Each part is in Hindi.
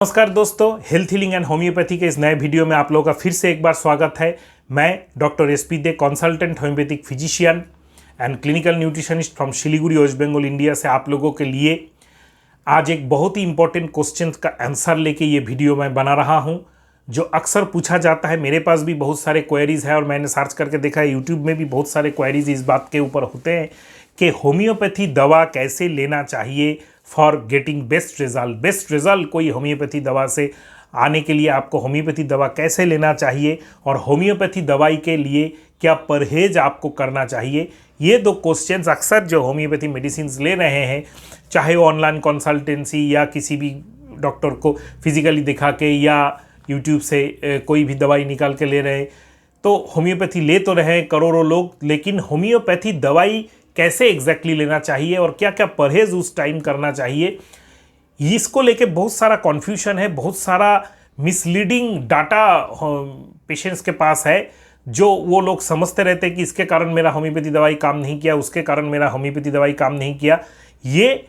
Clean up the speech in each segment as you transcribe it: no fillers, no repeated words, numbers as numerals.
नमस्कार दोस्तों, हेल्थ हीलिंग एंड होम्योपैथी के इस नए वीडियो में आप लोगों का फिर से एक बार स्वागत है। मैं doctor S P De, consultant homeopathic physician and clinical nutritionist from Siliguri, West Bengal, India से आप लोगों के लिए आज एक बहुत ही इंपॉर्टेंट क्वेश्चन का आंसर लेके ये वीडियो मैं बना रहा हूँ, जो अक्सर पूछा जाता है। मेरे पास भी बहुत सारे क्वेरीज है और मैंने सर्च करके देखा है, यूट्यूब में भी बहुत सारे क्वेरीज इस बात के ऊपर होते हैं कि होम्योपैथी दवा कैसे लेना चाहिए for getting best result. Best result कोई होम्योपैथी दवा से आने के लिए आपको होम्योपैथी दवा कैसे लेना चाहिए और होम्योपैथी दवाई के लिए क्या परहेज आपको करना चाहिए। ये दो क्वेश्चंस अक्सर जो होम्योपैथी मेडिसिन ले रहे हैं, चाहे वो ऑनलाइन कंसल्टेंसी या किसी भी डॉक्टर को फिजिकली दिखा के या यूट्यूब से कोई भी दवाई निकाल के ले रहे हैं, तो होम्योपैथी ले तो रहे हैं करोड़ों लोग, लेकिन होम्योपैथी दवाई कैसे एग्जैक्टली लेना चाहिए और क्या क्या परहेज उस टाइम करना चाहिए, इसको लेके बहुत सारा कन्फ्यूजन है, बहुत सारा मिसलीडिंग डाटा पेशेंट्स के पास है, जो वो लोग समझते रहते हैं कि इसके कारण मेरा होम्योपैथी दवाई काम नहीं किया, उसके कारण मेरा होम्योपैथी दवाई काम नहीं किया। ये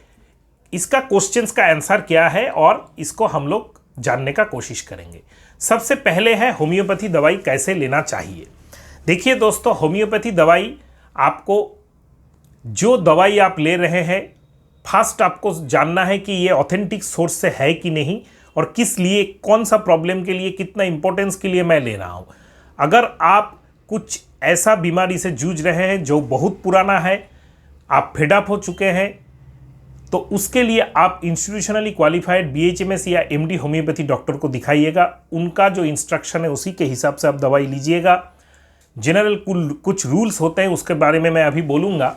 इसका क्वेश्चंस का आंसर क्या है और इसको हम लोग जानने का कोशिश करेंगे। सबसे पहले है होम्योपैथी दवाई कैसे लेना चाहिए। देखिए दोस्तों, होम्योपैथी दवाई आपको, जो दवाई आप ले रहे हैं, फर्स्ट आपको जानना है कि ये ऑथेंटिक सोर्स से है कि नहीं और किस लिए, कौन सा प्रॉब्लम के लिए, कितना इंपॉर्टेंस के लिए मैं ले रहा हूँ। अगर आप कुछ ऐसा बीमारी से जूझ रहे हैं जो बहुत पुराना है, आप फेड अप हो चुके हैं, तो उसके लिए आप इंस्टीट्यूशनली क्वालिफाइड BHMS या MD होम्योपैथी डॉक्टर को दिखाइएगा। उनका जो इंस्ट्रक्शन है उसी के हिसाब से आप दवाई लीजिएगा। जनरल कुछ रूल्स होते हैं, उसके बारे में मैं अभी बोलूँगा।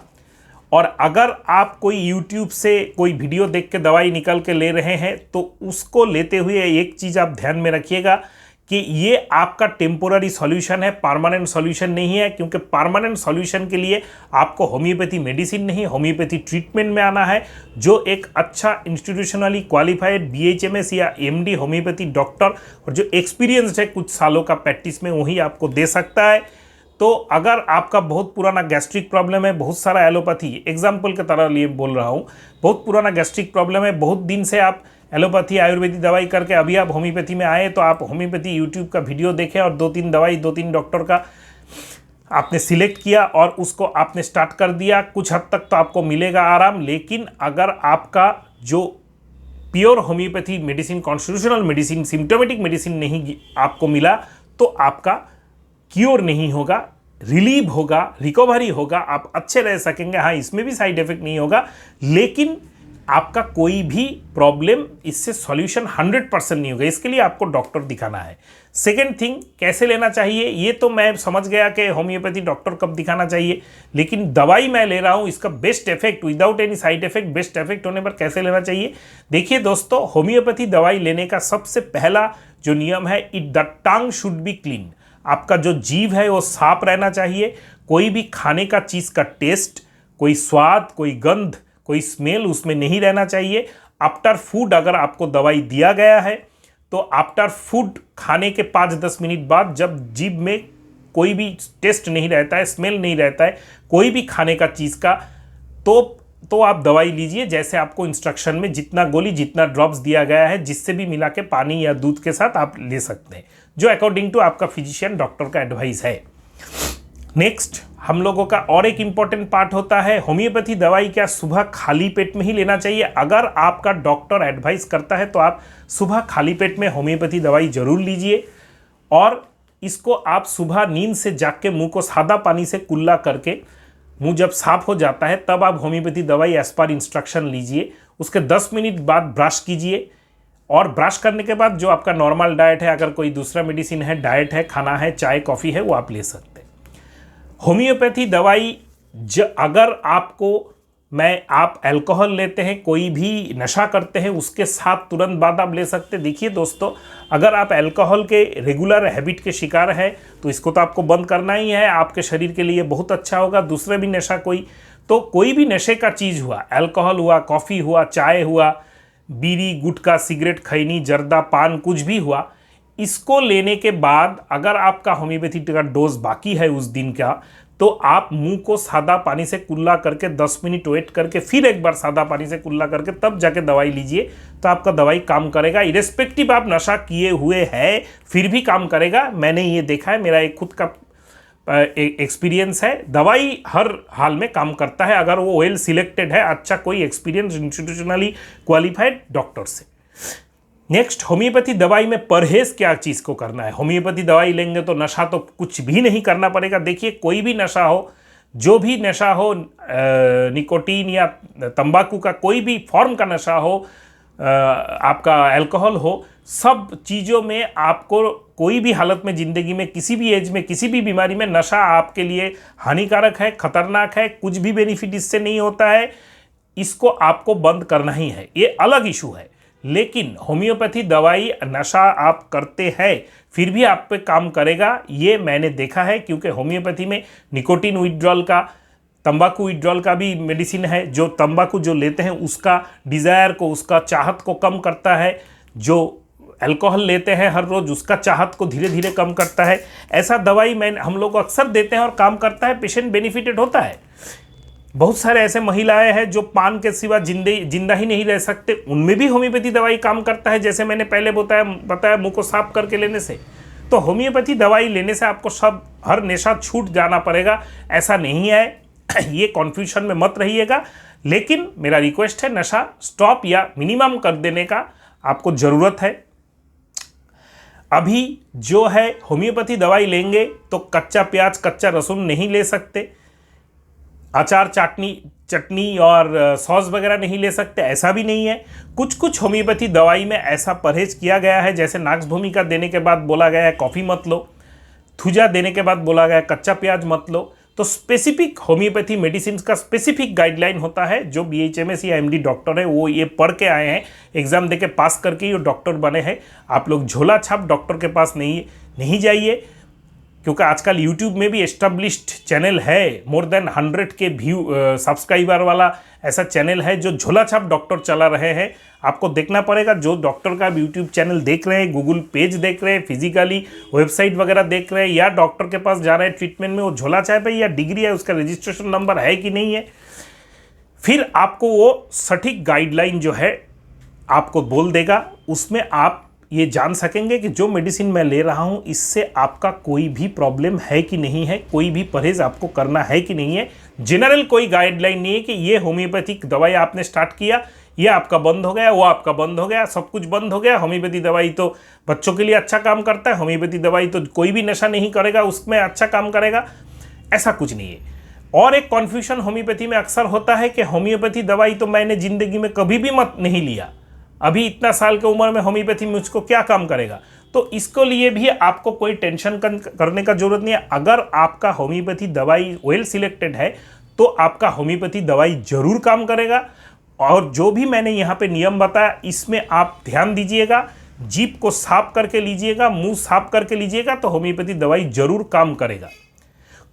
और अगर आप कोई YouTube से कोई वीडियो देख के दवाई निकाल के ले रहे हैं, तो उसको लेते हुए एक चीज़ आप ध्यान में रखिएगा कि ये आपका टेम्पोररी सॉल्यूशन है, परमानेंट सॉल्यूशन नहीं है। क्योंकि परमानेंट सॉल्यूशन के लिए आपको होम्योपैथी मेडिसिन नहीं, होम्योपैथी ट्रीटमेंट में आना है, जो एक अच्छा इंस्टीट्यूशनली क्वालिफाइड BHMS या MD होम्योपैथी डॉक्टर और जो एक्सपीरियंस्ड है कुछ सालों का प्रैक्टिस में, वही आपको दे सकता है। तो अगर आपका बहुत पुराना गैस्ट्रिक प्रॉब्लम है, बहुत सारा एलोपैथी, एग्जाम्पल के तरह लिए बोल रहा हूँ, बहुत पुराना गैस्ट्रिक प्रॉब्लम है, बहुत दिन से आप एलोपैथी आयुर्वेदिक दवाई करके अभी आप होम्योपैथी में आए, तो आप होम्योपैथी यूट्यूब का वीडियो देखें और 2-3 दवाई 2-3 डॉक्टर का आपने सिलेक्ट किया और उसको आपने स्टार्ट कर दिया। कुछ हद तक तो आपको मिलेगा आराम, लेकिन अगर आपका जो pure homeopathy medicine, constitutional medicine, symptomatic medicine नहीं आपको मिला, तो आपका क्योर नहीं होगा, रिलीव होगा, रिकवरी होगा, आप अच्छे रह सकेंगे। हाँ, इसमें भी साइड इफेक्ट नहीं होगा, लेकिन आपका कोई भी प्रॉब्लम इससे सॉल्यूशन 100% नहीं होगा। इसके लिए आपको डॉक्टर दिखाना है। सेकेंड थिंग, कैसे लेना चाहिए, ये तो मैं समझ गया कि होम्योपैथी डॉक्टर कब दिखाना चाहिए, लेकिन दवाई मैं ले रहा हूँ, इसका best effect without any side effect, best effect होने पर कैसे लेना चाहिए। देखिए दोस्तों, होम्योपैथी दवाई लेने का सबसे पहला जो नियम है, the tongue should be clean. आपका जो जीभ है वो साफ रहना चाहिए। कोई भी खाने का चीज़ का टेस्ट, कोई स्वाद, कोई गंध, कोई स्मेल उसमें नहीं रहना चाहिए। आफ्टर फूड अगर आपको दवाई दिया गया है, तो आफ्टर फूड खाने के 5-10 मिनट बाद, जब जीभ में कोई भी टेस्ट नहीं रहता है, स्मेल नहीं रहता है कोई भी खाने का चीज़ का, तो आप दवाई लीजिए। जैसे आपको इंस्ट्रक्शन में जितना गोली, जितना ड्रॉप्स दिया गया है, जिससे भी मिला के पानी या दूध के साथ आप ले सकते हैं, जो अकॉर्डिंग टू आपका फिजिशियन डॉक्टर का एडवाइस है। नेक्स्ट, हम लोगों का और एक इंपॉर्टेंट पार्ट होता है, होम्योपैथी दवाई क्या सुबह खाली पेट में ही लेना चाहिए। अगर आपका डॉक्टर एडवाइस करता है तो आप सुबह खाली पेट में होम्योपैथी दवाई जरूर लीजिए, और इसको आप सुबह नींद से जाग के मुंह को सादा पानी से कुल्ला करके, मुंह जब साफ हो जाता है तब आप होम्योपैथी दवाई एज पर इंस्ट्रक्शन लीजिए। उसके 10 मिनट बाद ब्रश कीजिए, और ब्रश करने के बाद जो आपका नॉर्मल डाइट है, अगर कोई दूसरा मेडिसिन है, डाइट है, खाना है, चाय कॉफ़ी है, वो आप ले सकते हैं। होम्योपैथी दवाई अगर आपको आप अल्कोहल लेते हैं, कोई भी नशा करते हैं, उसके साथ तुरंत बाद आप ले सकते हैं। देखिए दोस्तों, अगर आप अल्कोहल के रेगुलर हैबिट के शिकार हैं, तो इसको तो आपको बंद करना ही है, आपके शरीर के लिए बहुत अच्छा होगा। दूसरे भी नशा कोई भी नशे का चीज़ हुआ, अल्कोहल हुआ, कॉफ़ी हुआ, चाय हुआ, बीड़ी, गुटखा, सिगरेट, खैनी, जर्दा, पान, कुछ भी हुआ, इसको लेने के बाद अगर आपका होम्योपैथी का डोज बाकी है उस दिन का, तो तो आप मुंह को सादा पानी से कुल्ला करके 10 मिनट वेट करके फिर एक बार सादा पानी से कुल्ला करके तब जाके दवाई लीजिए, तो आपका दवाई काम करेगा। इरेस्पेक्टिव आप नशा किए हुए हैं फिर भी काम करेगा। मैंने ये देखा है, मेरा एक खुद का एक्सपीरियंस है। दवाई हर हाल में काम करता है अगर वो वेल सिलेक्टेड है, अच्छा कोई एक्सपीरियंस इंस्टीट्यूशनली क्वालिफाइड डॉक्टर से। नेक्स्ट, होम्योपैथी दवाई में परहेज क्या चीज़ को करना है। होम्योपैथी दवाई लेंगे तो नशा तो कुछ भी नहीं करना पड़ेगा। देखिए, कोई भी नशा हो, जो भी नशा हो, निकोटीन या तंबाकू का कोई भी फॉर्म का नशा हो, आपका अल्कोहल हो, सब चीज़ों में आपको कोई भी हालत में ज़िंदगी में किसी भी एज में किसी भी बीमारी में नशा आपके लिए हानिकारक है, खतरनाक है, कुछ भी बेनिफिट इससे नहीं होता है। इसको आपको बंद करना ही है, ये अलग इशू है। लेकिन होम्योपैथी दवाई नशा आप करते हैं फिर भी आप पे काम करेगा, ये मैंने देखा है। क्योंकि होम्योपैथी में निकोटीन विड्रॉल का, तंबाकू विड्रॉल का भी मेडिसिन है। जो तंबाकू जो लेते हैं उसका डिज़ायर को, उसका चाहत को कम करता है। जो अल्कोहल लेते हैं हर रोज़ उसका चाहत को धीरे धीरे कम करता है। ऐसा दवाई हम लोग अक्सर देते हैं और काम करता है, पेशेंट बेनिफिटेड होता है। बहुत सारे ऐसे महिलाएं हैं जो पान के सिवा जिंदा ही नहीं रह सकते, उनमें भी होम्योपैथी दवाई काम करता है। जैसे मैंने पहले बताया मुंह को साफ करके लेने से। तो होम्योपैथी दवाई लेने से आपको सब हर नशा छूट जाना पड़ेगा, ऐसा नहीं है। ये कन्फ्यूजन में मत रहिएगा। लेकिन मेरा रिक्वेस्ट है, नशा स्टॉप या मिनिमम कर देने का आपको ज़रूरत है। अभी जो है होम्योपैथी दवाई लेंगे तो कच्चा प्याज, कच्चा लहसुन नहीं ले सकते, अचार, चटनी और सॉस वगैरह नहीं ले सकते, ऐसा भी नहीं है। कुछ कुछ होम्योपैथी दवाई में ऐसा परहेज किया गया है, जैसे नाक्स भूमिका देने के बाद बोला गया है कॉफ़ी मत लो, थूजा देने के बाद बोला गया है कच्चा प्याज मत लो। तो स्पेसिफिक होम्योपैथी मेडिसिन का स्पेसिफिक गाइडलाइन होता है। जो BHMS या MD डॉक्टर है वो ये पढ़ के आए हैं, एग्ज़ाम दे के पास करके ही डॉक्टर बने हैं। आप लोग झोला छाप डॉक्टर के पास नहीं जाइए, क्योंकि आजकल YouTube में भी एस्टेब्लिश्ड चैनल है, मोर देन 100 के व्यू सब्सक्राइबर वाला ऐसा चैनल है जो झोला छाप डॉक्टर चला रहे हैं। आपको देखना पड़ेगा, जो डॉक्टर का YouTube चैनल देख रहे हैं, गूगल पेज देख रहे हैं, फिजिकली वेबसाइट वगैरह देख रहे हैं, या डॉक्टर के पास जा रहे हैं ट्रीटमेंट में, वो झोला छाप है या डिग्री है, उसका रजिस्ट्रेशन नंबर है कि नहीं है, फिर आपको वो सटीक गाइडलाइन जो है आपको बोल देगा। उसमें आप ये जान सकेंगे कि जो मेडिसिन मैं ले रहा हूँ इससे आपका कोई भी प्रॉब्लम है कि नहीं है, कोई भी परहेज आपको करना है कि नहीं है। जनरल कोई गाइडलाइन नहीं है कि ये होम्योपैथिक दवाई आपने स्टार्ट किया, ये आपका बंद हो गया, वो आपका बंद हो गया, सब कुछ बंद हो गया। होम्योपैथी दवाई तो बच्चों के लिए अच्छा काम करता है, होम्योपैथी दवाई तो कोई भी नशा नहीं करेगा उसमें अच्छा काम करेगा, ऐसा कुछ नहीं है। और एक कन्फ्यूजन होम्योपैथी में अक्सर होता है कि होम्योपैथी दवाई तो मैंने ज़िंदगी में कभी भी नहीं लिया, अभी इतना साल की उम्र में होम्योपैथी मुझको क्या काम करेगा। तो इसको लिए भी आपको कोई टेंशन करने का जरूरत नहीं है। अगर आपका होम्योपैथी दवाई वेल सिलेक्टेड है तो आपका होम्योपैथी दवाई जरूर काम करेगा। और जो भी मैंने यहाँ पे नियम बताया इसमें आप ध्यान दीजिएगा, जीभ को साफ करके लीजिएगा, मुंह साफ करके लीजिएगा, तो होम्योपैथी दवाई जरूर काम करेगा।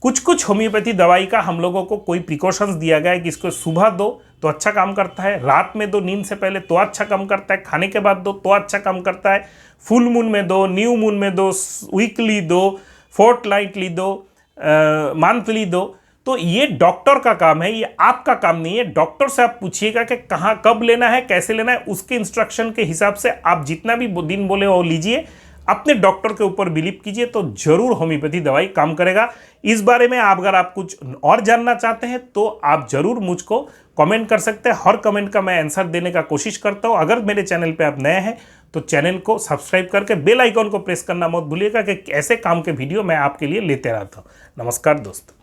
कुछ कुछ होम्योपैथी दवाई का हम लोगों को कोई प्रिकॉशंस दिया गया है कि इसको सुबह दो तो अच्छा काम करता है, रात में दो नींद से पहले तो अच्छा काम करता है, खाने के बाद दो तो अच्छा काम करता है, फुल मून में दो, न्यू मून में दो, वीकली दो, फोर्टनाइटली दो, मंथली दो। तो ये डॉक्टर का काम है, ये आपका काम नहीं है। डॉक्टर से आप पूछिएगा कि कहाँ कब लेना है, कैसे लेना है, उसके इंस्ट्रक्शन के हिसाब से आप जितना भी दिन बोले वो लीजिए। अपने डॉक्टर के ऊपर बिलीव कीजिए तो जरूर होम्योपैथी दवाई काम करेगा। इस बारे में अगर आप कुछ और जानना चाहते हैं तो आप जरूर मुझको कमेंट कर सकते हैं। हर कमेंट का मैं आंसर देने का कोशिश करता हूं। अगर मेरे चैनल पे आप नए हैं तो चैनल को सब्सक्राइब करके बेल आइकॉन को प्रेस करना मत भूलिएगा कि ऐसे काम के वीडियो मैं आपके लिए लेते रहता हूं। नमस्कार दोस्तों।